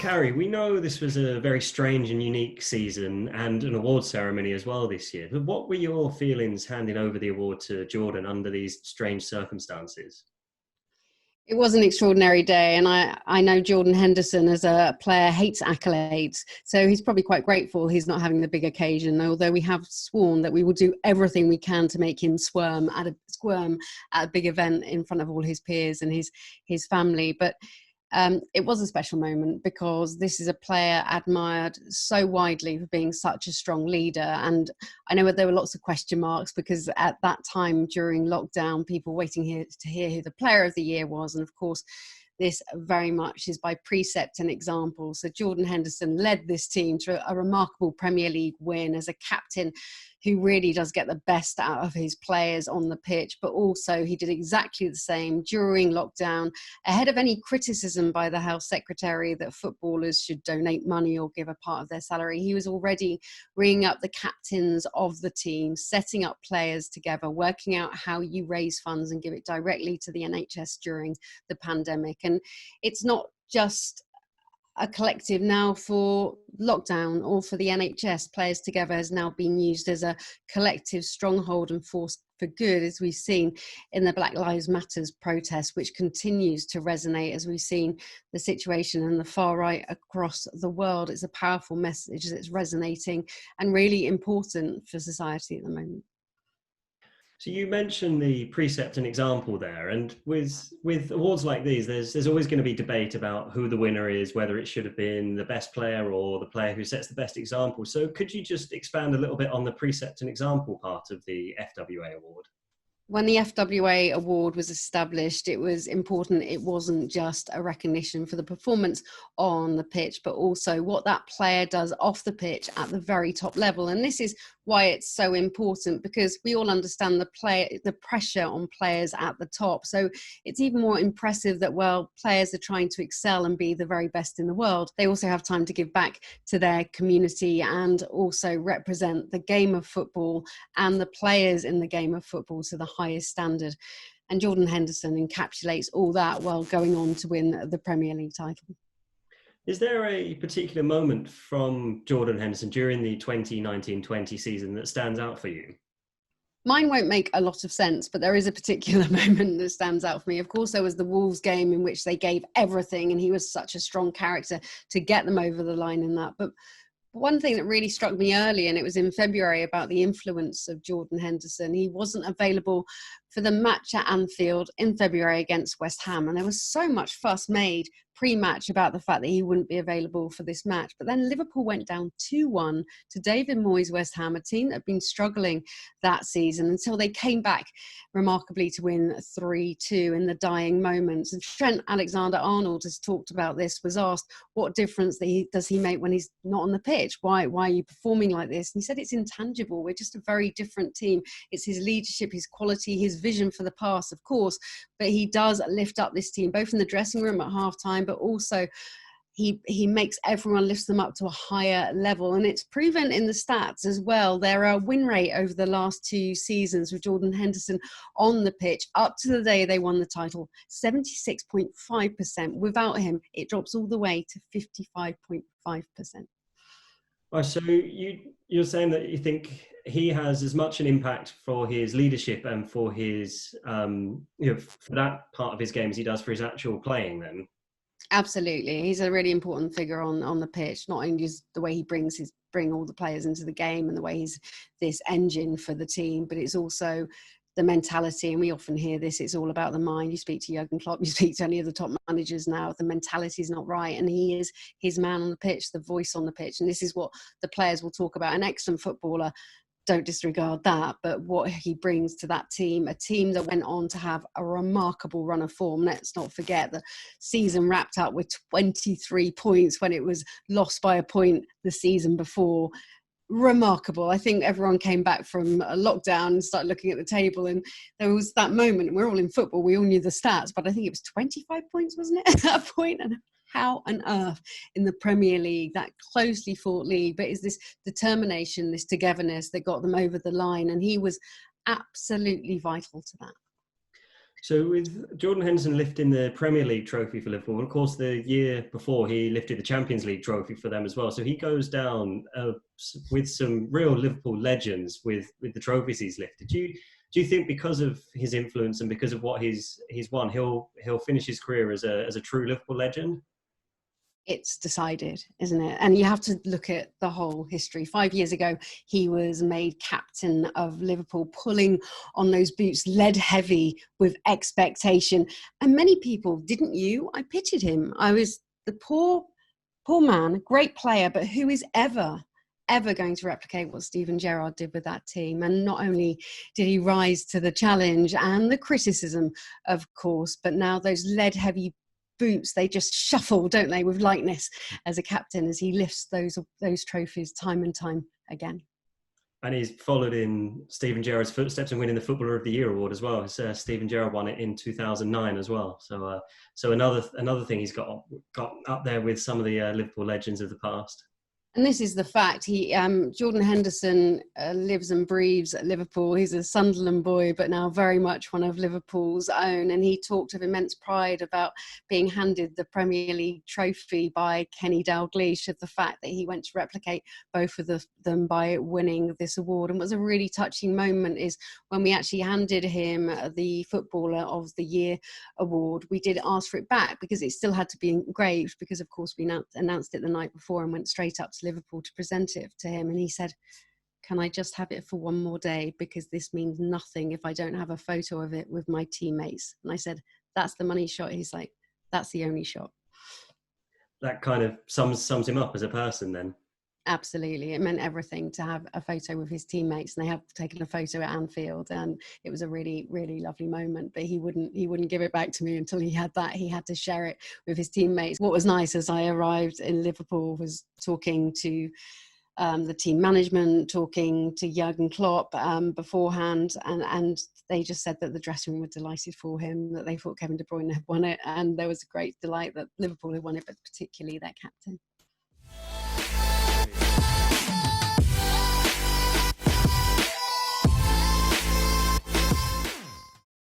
Carrie, we know this was a very strange and unique season and an award ceremony as well this year. But what were your feelings handing over the award to Jordan under these strange circumstances? It was an extraordinary day, and I know Jordan Henderson as a player hates accolades, so he's probably quite grateful he's not having the big occasion, although we have sworn that we will do everything we can to make him squirm at a big event in front of all his peers and his family. But it was a special moment because this is a player admired so widely for being such a strong leader. And I know there were lots of question marks because at that time during lockdown, people waiting here to hear who the player of the year was. And of course, this very much is by precept and example. So Jordan Henderson led this team to a remarkable Premier League win as a captain who really does get the best out of his players on the pitch, but also he did exactly the same during lockdown, ahead of any criticism by the Health Secretary that footballers should donate money or give a part of their salary. He was already ringing up the captains of the team, setting up players together, working out how you raise funds and give it directly to the NHS during the pandemic. And it's not just a collective now for lockdown or for the NHS. Players Together has now been used as a collective stronghold and force for good, as we've seen in the Black Lives Matters protest, which continues to resonate as we've seen the situation in the far right across the world. It's a powerful message that's resonating and really important for society at the moment. So you mentioned the precept and example there, and with awards like these, there's always going to be debate about who the winner is, whether it should have been the best player or the player who sets the best example. So could you just expand a little bit on the precept and example part of the FWA award? When the FWA award was established, it was important. It wasn't just a recognition for the performance on the pitch, but also what that player does off the pitch at the very top level. And this is why it's so important, because we all understand the pressure on players at the top. So it's even more impressive that, well, players are trying to excel and be the very best in the world. They also have time to give back to their community and also represent the game of football and the players in the game of football to the highest standard. And Jordan Henderson encapsulates all that while going on to win the Premier League title. Is there a particular moment from Jordan Henderson during the 2019-20 season that stands out for you? Mine won't make a lot of sense, but there is a particular moment that stands out for me. Of course, there was the Wolves game in which they gave everything, and he was such a strong character to get them over the line in that. But one thing that really struck me early, and it was in February, about the influence of Jordan Henderson. He wasn't available for the match at Anfield in February against West Ham, and there was so much fuss made pre-match about the fact that he wouldn't be available for this match. But then Liverpool went down 2-1 to David Moyes' West Ham, a team that had been struggling that season until they came back remarkably to win 3-2 in the dying moments. And Trent Alexander-Arnold has talked about this, was asked what difference does he make when he's not on the pitch? Why are you performing like this? And he said it's intangible. We're just a very different team. It's his leadership, his quality, his vision for the past, of course, but he does lift up this team, both in the dressing room at halftime, but also he makes everyone, lifts them up to a higher level. And it's proven in the stats as well. There are win rate over the last 2 seasons with Jordan Henderson on the pitch up to the day they won the title, 76.5%. Without him, it drops all the way to 55.5%. Oh, so you're saying that you think he has as much an impact for his leadership and for his, for that part of his game as he does for his actual playing then? Absolutely. He's a really important figure on the pitch, not only just the way he bring all the players into the game and the way he's this engine for the team, but it's also the mentality. And we often hear this, it's all about the mind. You speak to Jurgen Klopp, you speak to any of the top managers now, the mentality is not right. And he is his man on the pitch, the voice on the pitch. And this is what the players will talk about. An excellent footballer, don't disregard that, but what he brings to that team, a team that went on to have a remarkable run of form. Let's not forget the season wrapped up with 23 points when it was lost by a point the season before. Remarkable. I think everyone came back from a lockdown and started looking at the table, and there was that moment. We're all in football, we all knew the stats, but I think it was 25 points, wasn't it, at that point? And how on earth in the Premier League, that closely fought league, but is this determination, this togetherness that got them over the line, and he was absolutely vital to that. So with Jordan Henderson lifting the Premier League trophy for Liverpool, of course, the year before he lifted the Champions League trophy for them as well. So he goes down with some real Liverpool legends with the trophies he's lifted. Do you think because of his influence and because of what he's won, he'll finish his career as a true Liverpool legend? It's decided, isn't it? And you have to look at the whole history. 5 years ago, he was made captain of Liverpool, pulling on those boots, lead heavy with expectation. And many people, didn't you? I pitied him. I was the poor man, great player, but who is ever going to replicate what Steven Gerrard did with that team? And not only did he rise to the challenge and the criticism, of course, but now those lead heavy boots, they just shuffle, don't they, with lightness as a captain as he lifts those trophies time and time again. And he's followed in Steven Gerrard's footsteps and winning the Footballer of the Year award as well. Steven Gerrard won it in 2009 as well. So another thing he's got up there with some of the Liverpool legends of the past. And this is the fact. Jordan Henderson lives and breathes at Liverpool. He's a Sunderland boy, but now very much one of Liverpool's own. And he talked of immense pride about being handed the Premier League trophy by Kenny Dalglish, of the fact that he went to replicate both of them by winning this award. And what's a really touching moment is when we actually handed him the Footballer of the Year award, we did ask for it back because it still had to be engraved, because of course we announced it the night before and went straight up to Liverpool to present it to him. And he said, can I just have it for one more day, because this means nothing if I don't have a photo of it with my teammates. And I said, that's the money shot. He's like, that's the only shot. That kind of sums him up as a person then. Absolutely. It meant everything to have a photo with his teammates, and they have taken a photo at Anfield, and it was a really, really lovely moment. But he wouldn't give it back to me until he had that. He had to share it with his teammates. What was nice as I arrived in Liverpool was talking to the team management, talking to Jurgen Klopp beforehand, and they just said that the dressing room were delighted for him, that they thought Kevin De Bruyne had won it, and there was a great delight that Liverpool had won it, but particularly their captain.